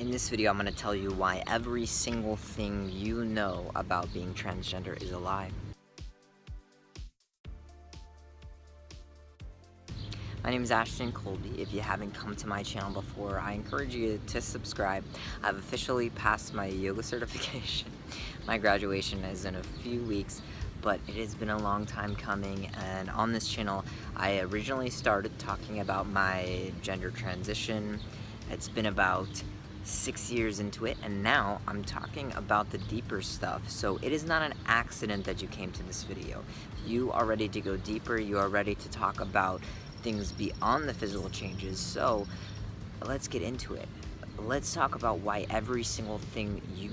In this video, I'm going to tell you why every single thing you know about being transgender is a lie. My name is Ashton Colby. If you haven't come to my channel before, I encourage you to subscribe. I've officially passed my yoga certification. My graduation is in a few weeks, but it has been a long time coming, and on this channel, I originally started talking about my gender transition. It's been about 6 years into it, and now I'm talking about the deeper stuff. So it is not an accident that you came to this video. You are ready to go deeper. You are ready to talk about things beyond the physical changes. So let's get into it. Let's talk about why every single thing you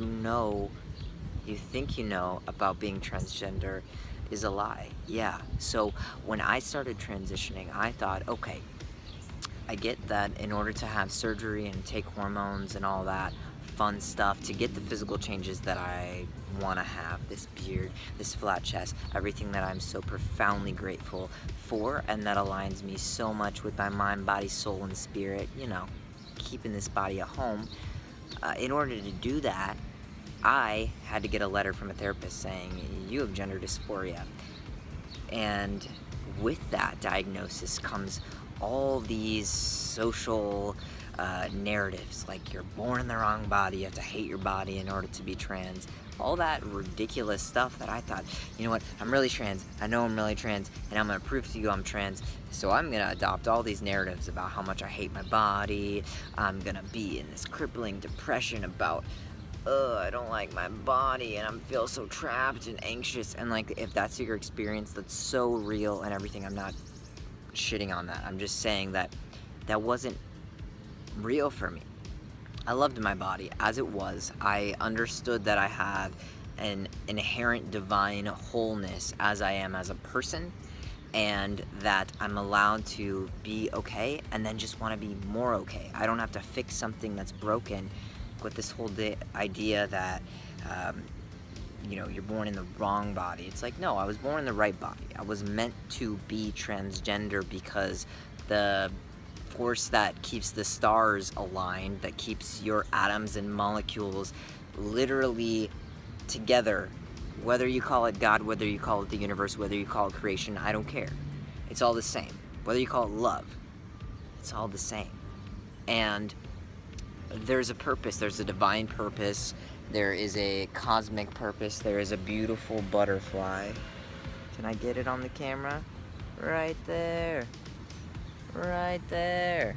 think you know about being transgender is a lie. Yeah, so when I started transitioning, I thought, okay, I get that in order to have surgery and take hormones and all that fun stuff to get the physical changes that I want to have, this beard, this flat chest, everything that I'm so profoundly grateful for, and that aligns me so much with my mind, body, soul, and spirit, you know, keeping this body at home. In order to do that, I had to get a letter from a therapist saying, you have gender dysphoria. And with that diagnosis comes all these social narratives, like you're born in the wrong body, you have to hate your body in order to be trans, all that ridiculous stuff that I thought, you know what, I'm really trans, I know I'm really trans, and I'm gonna prove to you I'm trans, so I'm gonna adopt all these narratives about how much I hate my body. I'm gonna be in this crippling depression about I don't like my body and I feel so trapped and anxious. And like, if that's your experience, that's so real and everything. I'm not shitting on that. I'm just saying that that wasn't real for me. I loved my body as it was. I understood that I have an inherent divine wholeness as I am as a person, and that I'm allowed to be okay and then just want to be more okay. I don't have to fix something that's broken. With this whole idea that you know, you're born in the wrong body. It's like, no, I was born in the right body. I was meant to be transgender because the force that keeps the stars aligned, that keeps your atoms and molecules literally together, whether you call it God, whether you call it the universe, whether you call it creation, I don't care. It's all the same. Whether you call it love, it's all the same. And there's a purpose, there's a divine purpose, there is a cosmic purpose, there is a beautiful butterfly. Can I get it on the camera? Right there. Right there.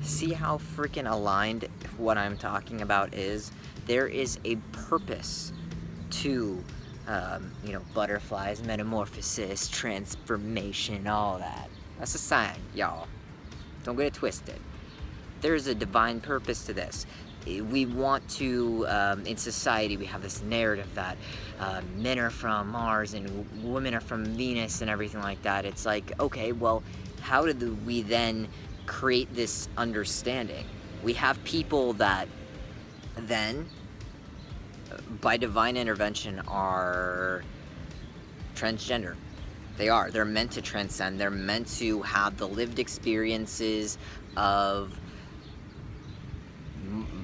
See how freaking aligned what I'm talking about is? There is a purpose to, you know, butterflies, metamorphosis, transformation, all that. That's a sign, y'all. Don't get it twisted. There's a divine purpose to this. We want to, in society, we have this narrative that men are from Mars and women are from Venus and everything like that. It's like, okay, well, how did we then create this understanding? We have people that then, by divine intervention, are transgender. They are. They're meant to transcend. They're meant to have the lived experiences of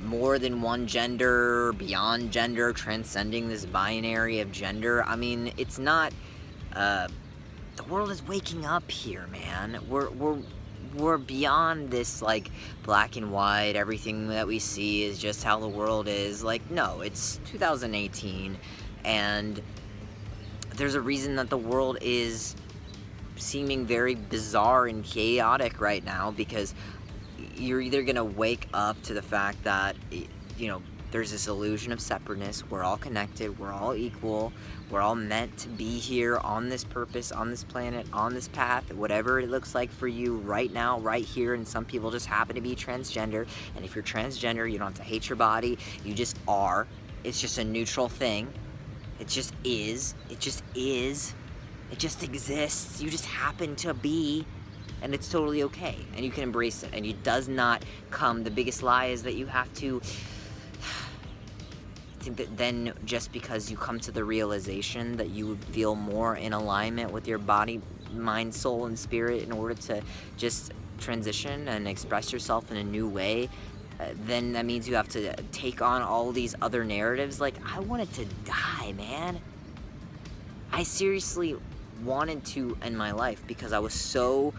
more than one gender, beyond gender, transcending this binary of gender. I mean, it's not, the world is waking up here, man. We're beyond this, like, black and white, everything that we see is just how the world is. Like, no, it's 2018, and there's a reason that the world is seeming very bizarre and chaotic right now, because you're either gonna wake up to the fact that, you know, there's this illusion of separateness. We're all connected, we're all equal, we're all meant to be here on this purpose, on this planet, on this path, whatever it looks like for you right now, right here. And some people just happen to be transgender, and if you're transgender, you don't have to hate your body, you just are. It's just a neutral thing. It just is. It just is. It just exists. You just happen to be. And it's totally okay, and you can embrace it, and it does not come. The biggest lie is that you have to think that then, just because you come to the realization that you would feel more in alignment with your body, mind, soul, and spirit in order to just transition and express yourself in a new way, then that means you have to take on all these other narratives. Like, I wanted to die, man. I seriously wanted to end my life because I was so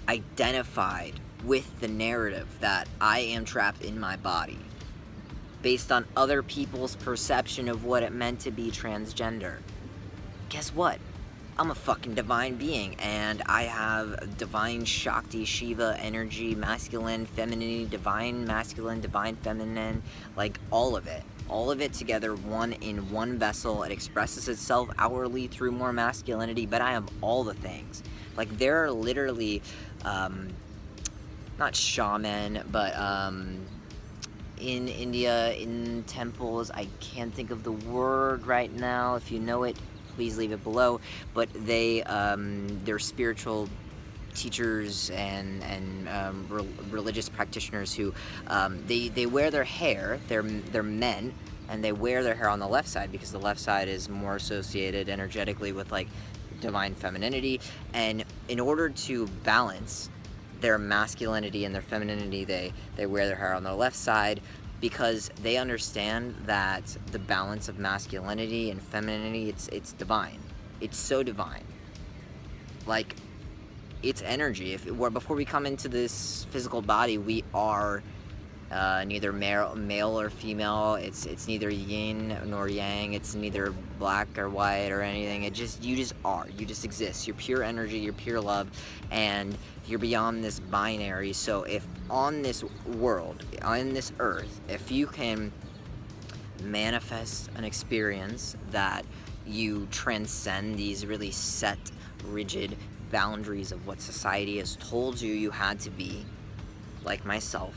identified with the narrative that I am trapped in my body based on other people's perception of what it meant to be transgender. Guess what? I'm a fucking divine being, and I have divine Shakti, Shiva energy, masculine, femininity, divine masculine, divine feminine, like all of it. All of it together, one in one vessel. It expresses itself outwardly through more masculinity, but I am all the things. Like, there are literally, not shaman, but in India, in temples, I can't think of the word right now. If you know it, please leave it below. But they're spiritual teachers and religious practitioners who they wear their hair. They're men, and they wear their hair on the left side because the left side is more associated energetically with like divine femininity. And in order to balance their masculinity and their femininity, they wear their hair on their left side, because they understand that the balance of masculinity and femininity, it's divine. It's so divine. Like, it's energy. Before we come into this physical body, we are neither male or female. It's neither yin nor yang. It's neither black or white or anything. You just are. You just exist. You're pure energy. You're pure love, and you're beyond this binary. So if on this world, on this earth, if you can manifest an experience that you transcend these really set, rigid boundaries of what society has told you had to be, like myself,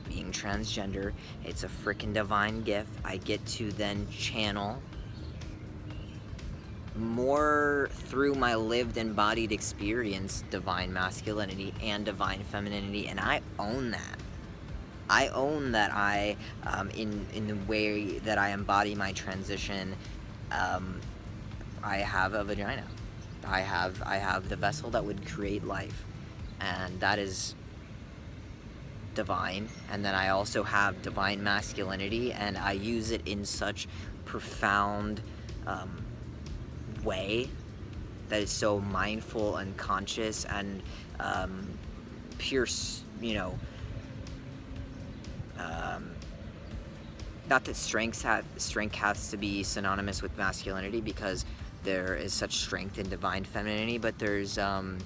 being transgender, it's a freaking divine gift. I get to then channel more through my lived embodied experience divine masculinity and divine femininity, and I own that. I own that I, in the way that I embody my transition, I have a vagina. I have the vessel that would create life, and that is divine. And then I also have divine masculinity, and I use it in such profound way that is so mindful and conscious and pure, not that strength has to be synonymous with masculinity, because there is such strength in divine femininity, but there's the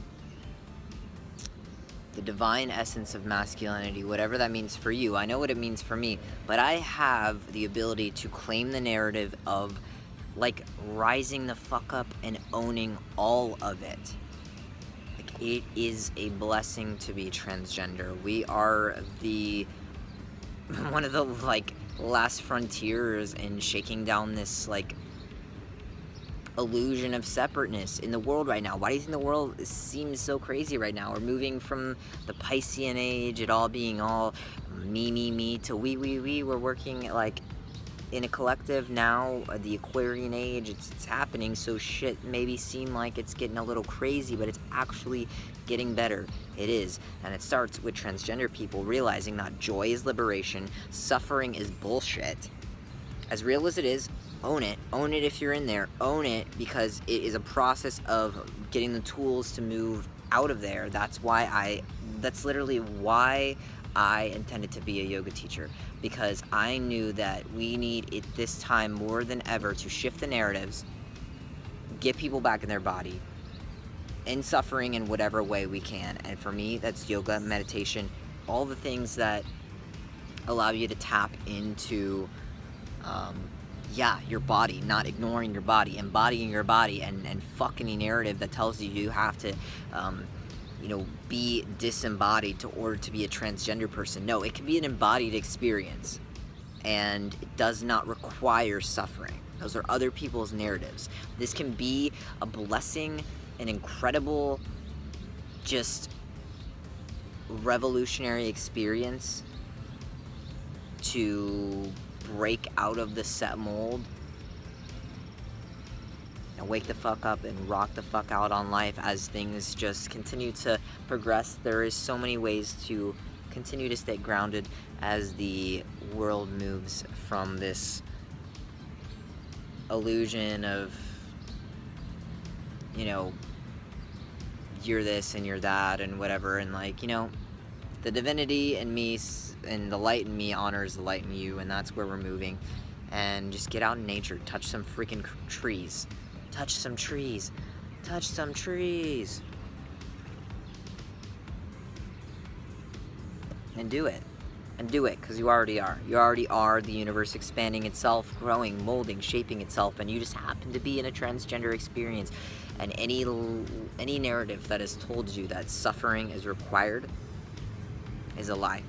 divine essence of masculinity, whatever that means for you. I know what it means for me, but I have the ability to claim the narrative of, like, rising the fuck up and owning all of it. Like, it is a blessing to be transgender. We are one of the, like, last frontiers in shaking down this, like, illusion of separateness in the world right now. Why do you think the world seems so crazy right now? We're moving from the Piscean age, it all being all me, to we. We're working, like, in a collective now. The Aquarian age, it's happening, so shit maybe seem like it's getting a little crazy, but it's actually getting better. It is. And it starts with transgender people realizing that joy is liberation, suffering is bullshit. As real as it is, own it. Own it if you're in there. Own it, because it is a process of getting the tools to move out of there. That's literally why I intended to be a yoga teacher, because I knew that we need it this time more than ever to shift the narratives, get people back in their body, in suffering in whatever way we can. And for me, that's yoga, meditation, all the things that allow you to tap into your body, not ignoring your body, embodying your body, and fucking a narrative that tells you have to be disembodied in order to be a transgender person. No, it can be an embodied experience, and it does not require suffering. Those are other people's narratives. This can be a blessing, an incredible, just revolutionary experience to break out of the set mold and wake the fuck up and rock the fuck out on life as things just continue to progress. There is so many ways to continue to stay grounded as the world moves from this illusion of, you know, you're this and you're that and whatever, and like, you know, the divinity in me and the light in me honors the light in you, and that's where we're moving. And just get out in nature, touch some freaking trees, touch some trees, touch some trees, and do it. And do it, because you already are. You already are the universe expanding itself, growing, molding, shaping itself, and you just happen to be in a transgender experience. And any narrative that has told you that suffering is required is a lie.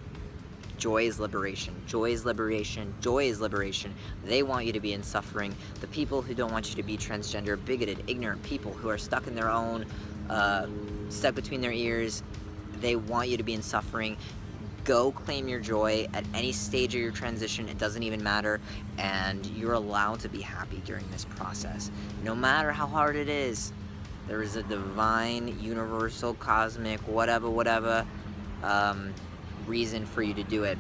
Joy is liberation. Joy is liberation. Joy is liberation. They want you to be in suffering. The people who don't want you to be transgender, bigoted, ignorant people who are stuck in their own, stuck between their ears, they want you to be in suffering. Go claim your joy at any stage of your transition. It doesn't even matter, and you're allowed to be happy during this process. No matter how hard it is, there is a divine, universal, cosmic, whatever reason for you to do it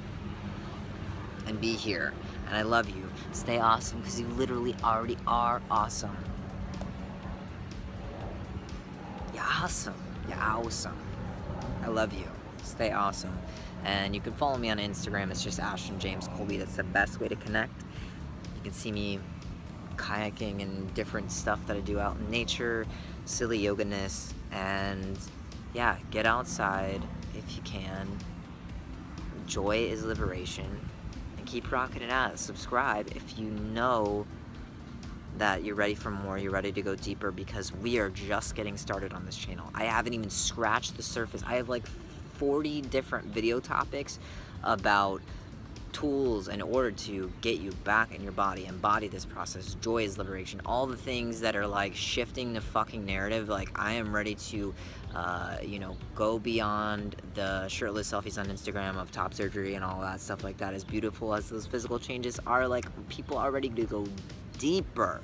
and be here. And I love you. Stay awesome, because you literally already are awesome. You're awesome. You're awesome. I love you. Stay awesome. And you can follow me on Instagram. It's just Ashton James Colby. That's the best way to connect. You can see me kayaking and different stuff that I do out in nature, silly yoga-ness, and yeah, get outside if you can. Joy is liberation, and keep rocking it out. Subscribe if you know that you're ready for more, you're ready to go deeper, because we are just getting started on this channel. I haven't even scratched the surface. I have like 40 different video topics about tools in order to get you back in your body, embody this process. Joy is liberation. All the things that are like shifting the fucking narrative. Like, I am ready to, you know, go beyond the shirtless selfies on Instagram of top surgery and all that stuff like that. As beautiful as those physical changes are, like, people are ready to go deeper.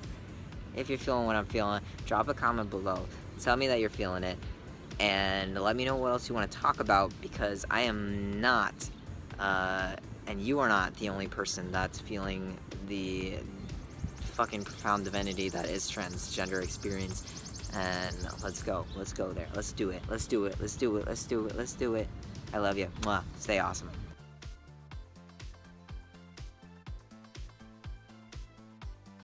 If you're feeling what I'm feeling, drop a comment below. Tell me that you're feeling it. And let me know what else you want to talk about, because I am not, and you are not the only person that's feeling the fucking profound divinity that is transgender experience. And let's go there. Let's do it. Let's do it. Let's do it. Let's do it. Let's do it. I love you. Mwah. Stay awesome.